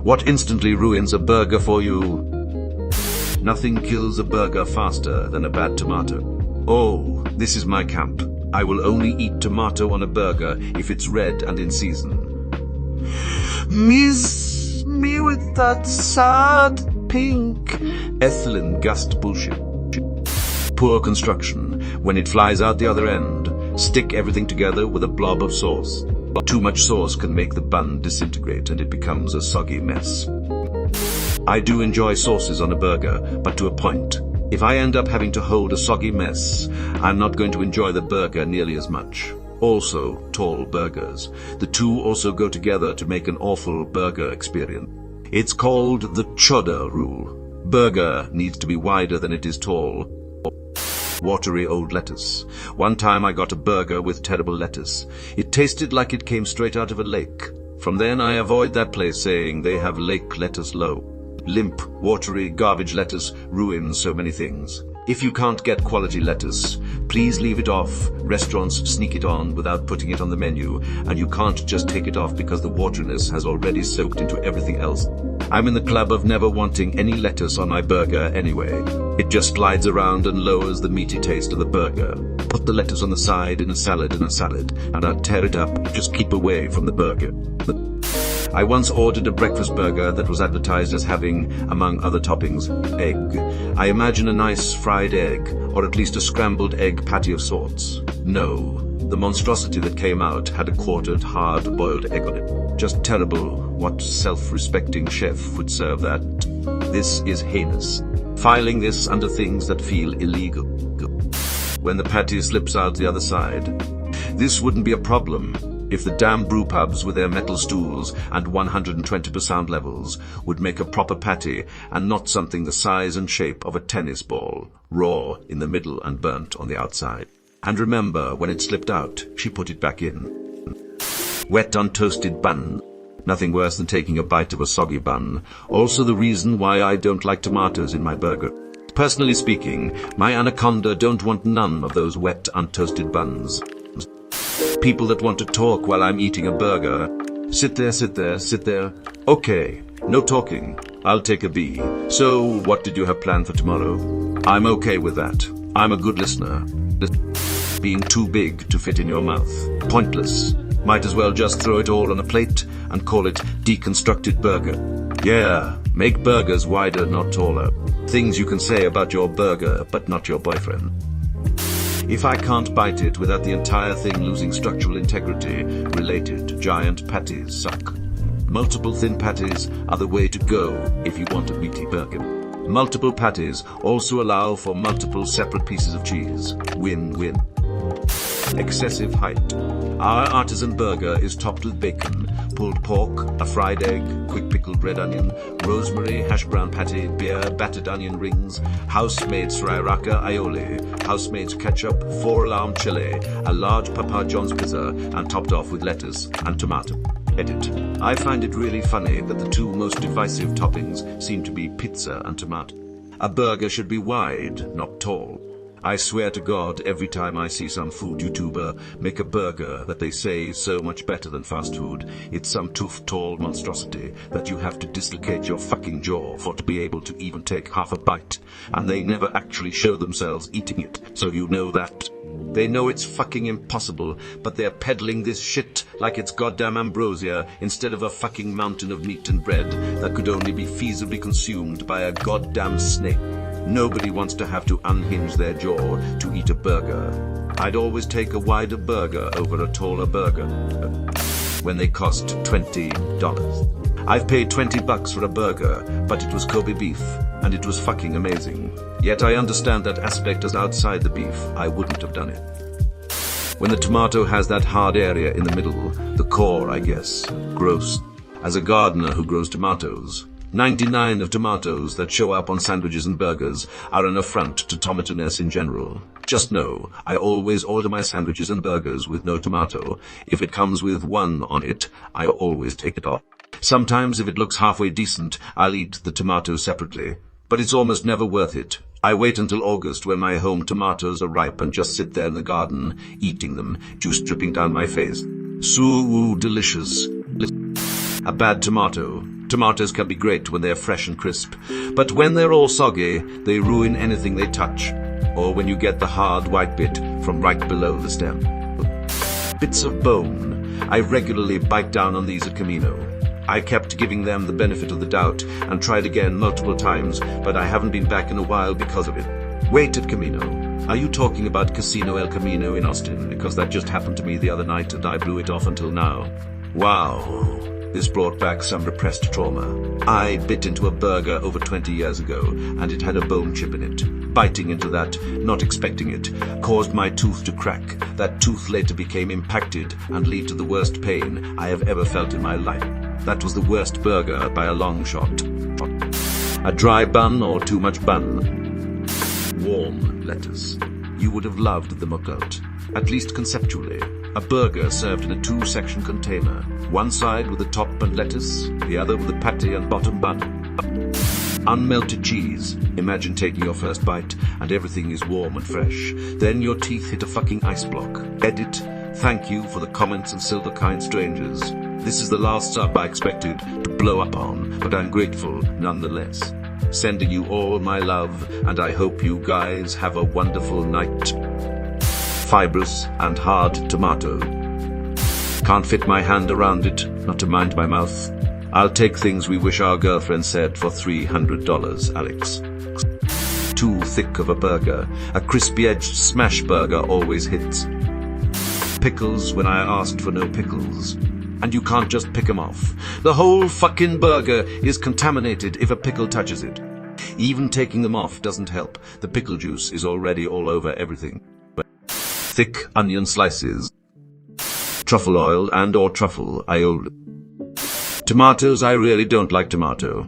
What instantly ruins a burger for you? Nothing kills a burger faster than a bad tomato. Oh, this is my camp. I will only eat tomato on a burger if it's red and in season. Miss me with that sad pink ethylene gust bullshit. Poor construction. When it flies out the other end, stick everything together with a blob of sauce. Too much sauce can make the bun disintegrate and it becomes a soggy mess. I do enjoy sauces on a burger, but to a point. If I end up having to hold a soggy mess, I'm not going to enjoy the burger nearly as much. Also, tall burgers. The two also go together to make an awful burger experience. It's called the Cheddar rule. Burger needs to be wider than it is tall. Watery old lettuce. One time I got a burger with terrible lettuce. It tasted like it came straight out of a lake. From then I avoid that place, saying they have lake lettuce low. Limp, watery, garbage lettuce ruins so many things. If you can't get quality lettuce, please leave it off. Restaurants sneak it on without putting it on the menu, and you can't just take it off because the wateriness has already soaked into everything else. I'm in the club of never wanting any lettuce on my burger anyway. It just slides around and lowers the meaty taste of the burger. Put the lettuce on the side in a salad, and I'll tear it up. Just keep away from the burger. I once ordered a breakfast burger that was advertised as having, among other toppings, egg. I imagine a nice fried egg, or at least a scrambled egg patty of sorts. No, the monstrosity that came out had a quartered, hard-boiled egg on it. Just terrible. What self-respecting chef would serve that? This is heinous. Filing this under things that feel illegal. When the patty slips out the other side. This wouldn't be a problem if the damn brew pubs with their metal stools and 120% levels would make a proper patty and not something the size and shape of a tennis ball, raw in the middle and burnt on the outside. And remember, when it slipped out, she put it back in. Wet untoasted bun. Nothing worse than taking a bite of a soggy bun. Also the reason why I don't like tomatoes in my burger. Personally speaking, my anaconda don't want none of those wet untoasted buns. People that want to talk while I'm eating a burger. Sit there. Okay, no talking. I'll take a bee. So, what did you have planned for tomorrow? I'm okay with that. I'm a good listener. Being too big to fit in your mouth. Pointless. Might as well just throw it all on a plate and call it deconstructed burger. Yeah, make burgers wider, not taller. Things you can say about your burger, but not your boyfriend. If I can't bite it without the entire thing losing structural integrity, related, giant patties suck. Multiple thin patties are the way to go if you want a meaty burger. Multiple patties also allow for multiple separate pieces of cheese. Win-win. Excessive height. Our artisan burger is topped with bacon, pulled pork, a fried egg, quick pickled red onion, rosemary, hash brown patty, beer, battered onion rings, house-made sriracha aioli, house-made ketchup, 4-alarm chili, a large Papa John's pizza, and topped off with lettuce and tomato. Edit. I find it really funny that the two most divisive toppings seem to be pizza and tomato. A burger should be wide, not tall. I swear to God, every time I see some food YouTuber make a burger that they say is so much better than fast food, it's some tough, tall monstrosity that you have to dislocate your fucking jaw for to be able to even take half a bite, and they never actually show themselves eating it, so you know that. They know it's fucking impossible, but they're peddling this shit like it's goddamn ambrosia instead of a fucking mountain of meat and bread that could only be feasibly consumed by a goddamn snake. Nobody wants to have to unhinge their jaw to eat a burger. I'd always take a wider burger over a taller burger when they cost $20. I've paid $20 for a burger, but it was Kobe beef, and it was fucking amazing. Yet I understand that aspect as outside the beef, I wouldn't have done it. When the tomato has that hard area in the middle, the core, I guess, gross. As a gardener who grows tomatoes, 99 of tomatoes that show up on sandwiches and burgers are an affront to tomato-ness in general. Just know, I always order my sandwiches and burgers with no tomato. If it comes with one on it, I always take it off. Sometimes if it looks halfway decent, I'll eat the tomatoes separately. But it's almost never worth it. I wait until August when my home tomatoes are ripe and just sit there in the garden, eating them, juice dripping down my face. So delicious. A bad tomato Tomatoes can be great when they're fresh and crisp, but when they're all soggy, they ruin anything they touch, or when you get the hard white bit from right below the stem. Bits of bone. I regularly bite down on these at Camino. I kept giving them the benefit of the doubt and tried again multiple times, but I haven't been back in a while because of it. Wait at Camino. Are you talking about Casino El Camino in Austin? Because that just happened to me the other night and I blew it off until now. Wow. This brought back some repressed trauma. I bit into a burger over 20 years ago, and it had a bone chip in it. Biting into that, not expecting it, caused my tooth to crack. That tooth later became impacted and led to the worst pain I have ever felt in my life. That was the worst burger by a long shot. A dry bun or too much bun? Warm lettuce. You would have loved the muckelt, at least conceptually. A burger served in a two-section container, one side with the top and lettuce, the other with the patty and bottom bun. Unmelted cheese. Imagine taking your first bite and everything is warm and fresh. Then your teeth hit a fucking ice block. Edit. Thank you for the comments and silver kind strangers. This is the last sub I expected to blow up on, but I'm grateful nonetheless. Sending you all my love, and I hope you guys have a wonderful night. Fibrous and hard tomato. Can't fit my hand around it, not to mind my mouth. I'll take things we wish our girlfriend said for $300, Alex. Too thick of a burger. A crispy-edged smash burger always hits. Pickles when I asked for no pickles. And you can't just pick them off. The whole fucking burger is contaminated if a pickle touches it. Even taking them off doesn't help. The pickle juice is already all over everything. Thick onion slices. Truffle oil and or truffle aioli. Tomatoes, I really don't like tomato.